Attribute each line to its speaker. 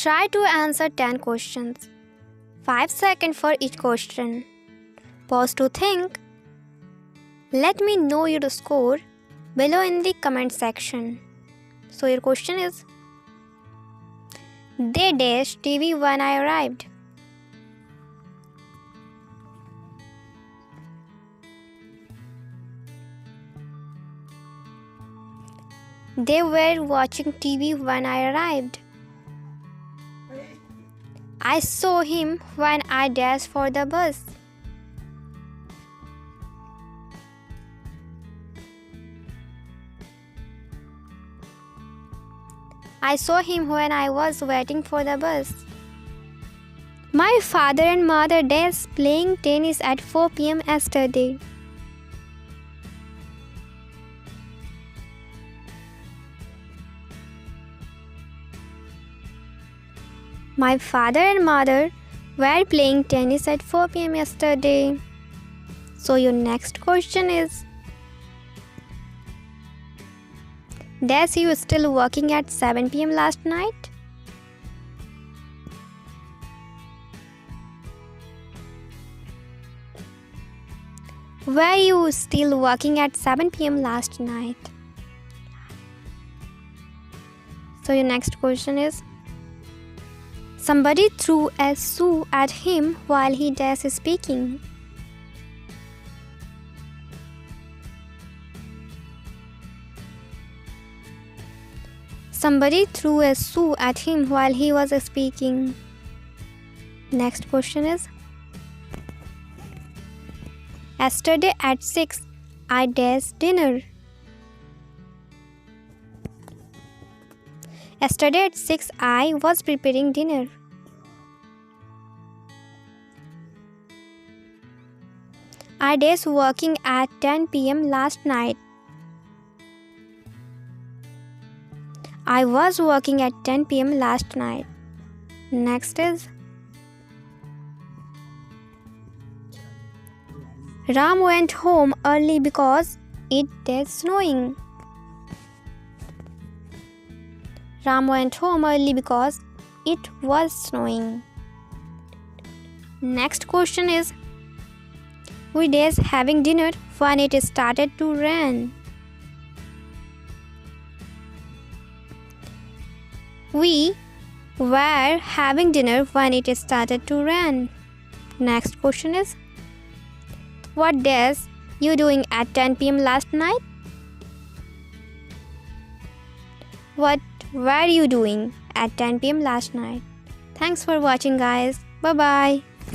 Speaker 1: Try to answer 10 questions. 5 seconds for each question. Pause to think. Let me know your score below in the comment section. So your question is, they dashed TV when I arrived. They were watching TV when I arrived. I saw him when I dashed for the bus. I saw him when I was waiting for the bus. My father and mother dashed playing tennis at 4 p.m. yesterday. My father and mother were playing tennis at 4 p.m. yesterday. So your next question is, dash you still working at 7 p.m. last night? Were you still working at 7 p.m. last night? So your next question is, somebody threw a shoe at him while he was speaking. Somebody threw a shoe at him while he was speaking. Next question is, yesterday at 6, I dashed dinner. Yesterday at 6, I was preparing dinner. I dashed working at 10 p.m. last night. I was working at 10 p.m. last night. Next is, Ram went home early because it was snowing. Ram went home early because it was snowing. Next question is, we was having dinner when it started to rain. We were having dinner when it started to rain. Next question is, what was you doing at 10 p.m. last night? What were you doing at 10 p.m. last night? Thanks for watching, guys. Bye-bye.